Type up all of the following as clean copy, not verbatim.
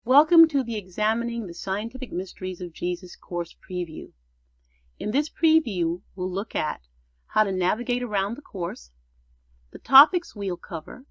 Welcome to the Examining the Scientific Mysteries of Jesus course preview. In this preview, we'll look at how to navigate around the course, the topics we'll cover,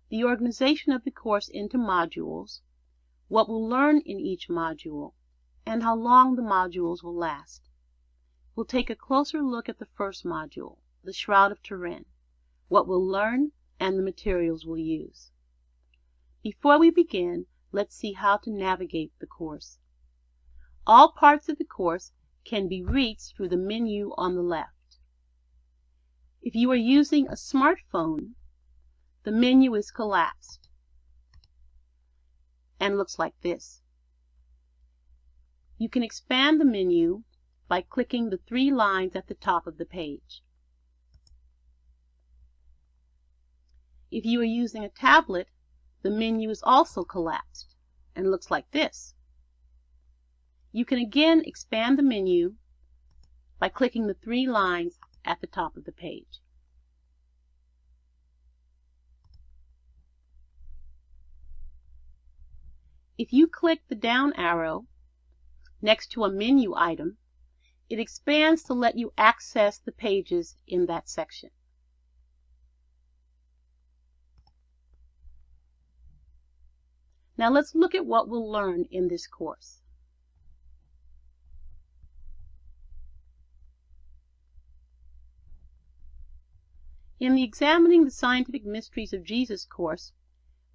the organization of the course into modules, what we'll learn in each module, and how long the modules will last. We'll take a closer look at the first module, the Shroud of Turin, what we'll learn, and the materials we'll use. Before we begin, let's see how to navigate the course. All parts of the course can be reached through the menu on the left. If you are using a smartphone, the menu is collapsed and looks like this. You can expand the menu by clicking the three lines at the top of the page. If you are using a tablet, the menu is also collapsed and looks like this. You can again expand the menu by clicking the three lines at the top of the page. If you click the down arrow next to a menu item, it expands to let you access the pages in that section. Now let's look at what we'll learn in this course. In the Examining the Scientific Mysteries of Jesus course,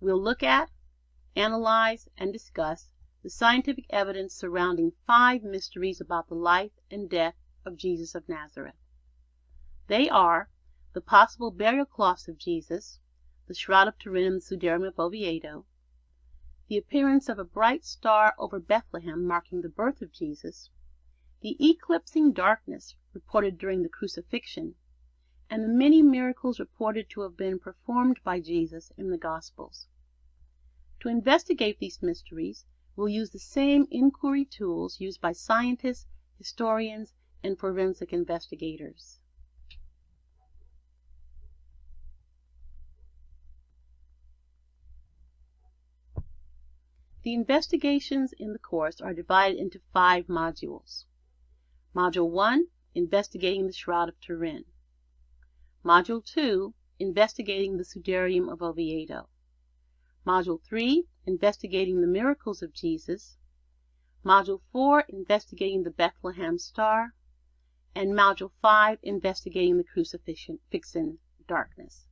we'll look at, analyze, and discuss the scientific evidence surrounding 5 mysteries about the life and death of Jesus of Nazareth. They are the possible burial cloths of Jesus, the Shroud of Turin and the Sudarium of Oviedo, the appearance of a bright star over Bethlehem marking the birth of Jesus, the eclipsing darkness reported during the crucifixion, and the many miracles reported to have been performed by Jesus in the Gospels. To investigate these mysteries, we'll use the same inquiry tools used by scientists, historians, and forensic investigators. The investigations in the course are divided into 5 modules. Module 1, Investigating the Shroud of Turin. Module 2, Investigating the Sudarium of Oviedo. Module 3, Investigating the Miracles of Jesus. Module 4, Investigating the Bethlehem Star. And Module 5, Investigating the Crucifixion Darkness.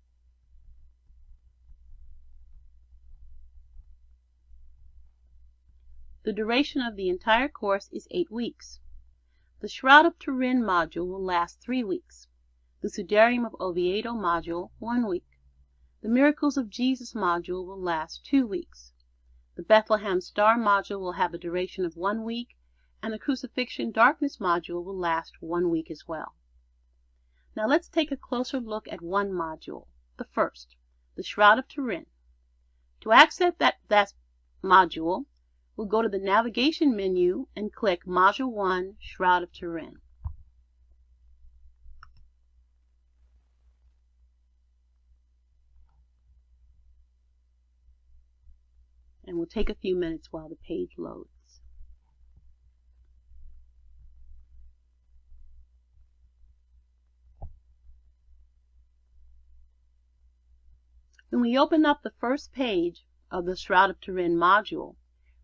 The duration of the entire course is 8 weeks. The Shroud of Turin module will last 3 weeks. The Sudarium of Oviedo module, 1 week. The Miracles of Jesus module will last 2 weeks. The Bethlehem Star module will have a duration of 1 week, and the Crucifixion Darkness module will last 1 week as well. Now let's take a closer look at one module, the first, the Shroud of Turin. To access that module, we'll go to the navigation menu and click Module 1, Shroud of Turin. And we'll take a few minutes while the page loads. When we open up the first page of the Shroud of Turin module,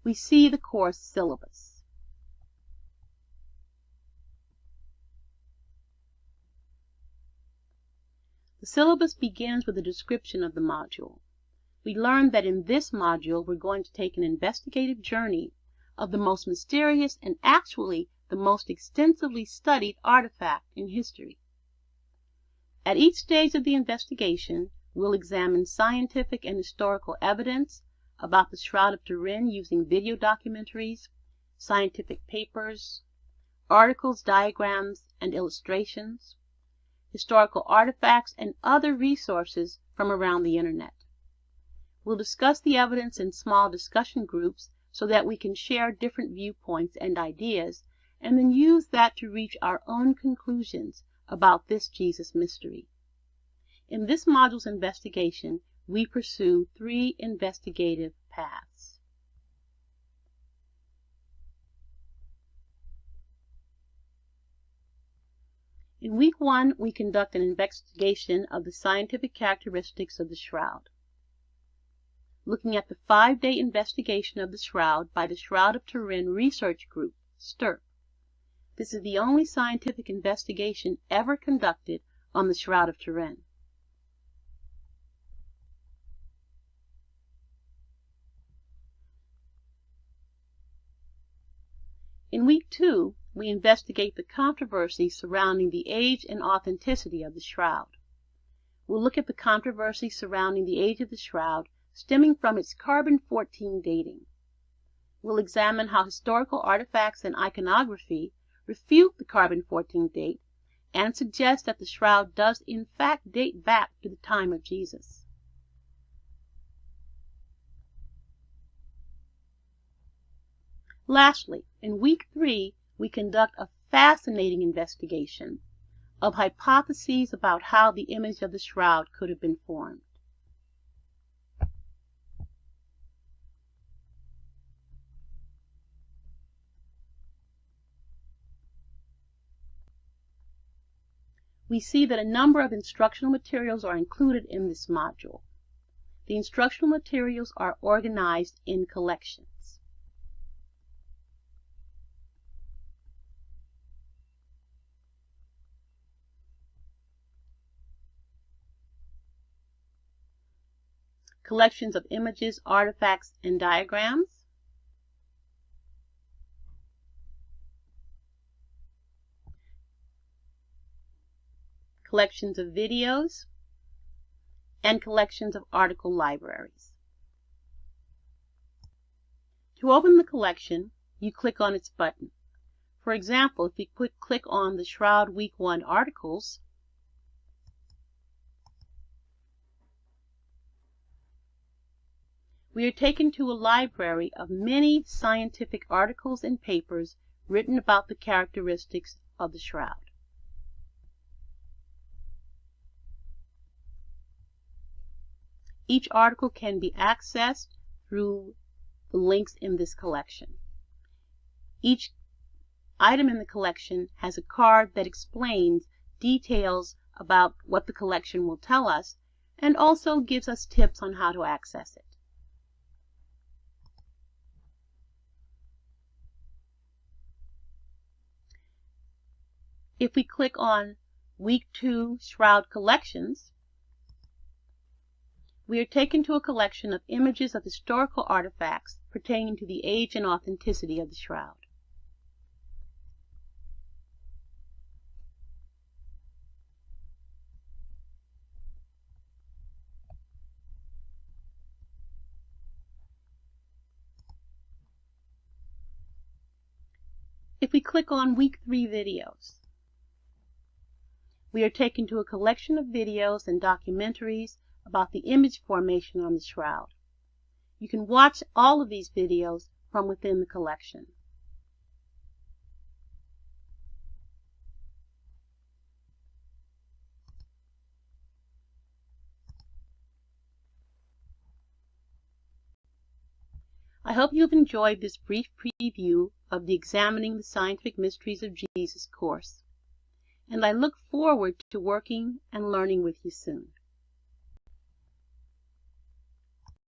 we see the course syllabus. The syllabus begins with a description of the module. We learned that in this module we're going to take an investigative journey of the most mysterious and actually the most extensively studied artifact in history. At each stage of the investigation, we'll examine scientific and historical evidence about the Shroud of Turin using video documentaries, scientific papers, articles, diagrams, and illustrations, historical artifacts, and other resources from around the internet. We'll discuss the evidence in small discussion groups so that we can share different viewpoints and ideas, and then use that to reach our own conclusions about this Jesus mystery. In this module's investigation, we pursue 3 investigative paths. In week 1, we conduct an investigation of the scientific characteristics of the shroud, looking at the 5-day investigation of the shroud by the Shroud of Turin Research Group, STURP. This is the only scientific investigation ever conducted on the Shroud of Turin. In week 2, we investigate the controversy surrounding the age and authenticity of the shroud. We'll look at the controversy surrounding the age of the shroud stemming from its carbon-14 dating. We'll examine how historical artifacts and iconography refute the carbon-14 date and suggest that the shroud does in fact date back to the time of Jesus. Lastly, in week 3, we conduct a fascinating investigation of hypotheses about how the image of the shroud could have been formed. We see that a number of instructional materials are included in this module. The instructional materials are organized in collections. Collections of images, artifacts, and diagrams. Collections of videos, and collections of article libraries. To open the collection, you click on its button. For example, if you click on the Shroud Week 1 articles, we are taken to a library of many scientific articles and papers written about the characteristics of the shroud. Each article can be accessed through the links in this collection. Each item in the collection has a card that explains details about what the collection will tell us and also gives us tips on how to access it. If we click on Week 2 Shroud Collections, we are taken to a collection of images of historical artifacts pertaining to the age and authenticity of the shroud. If we click on Week 3 Videos, we are taken to a collection of videos and documentaries about the image formation on the shroud. You can watch all of these videos from within the collection. I hope you've enjoyed this brief preview of the Examining the Scientific Mysteries of Jesus course, and I look forward to working and learning with you soon.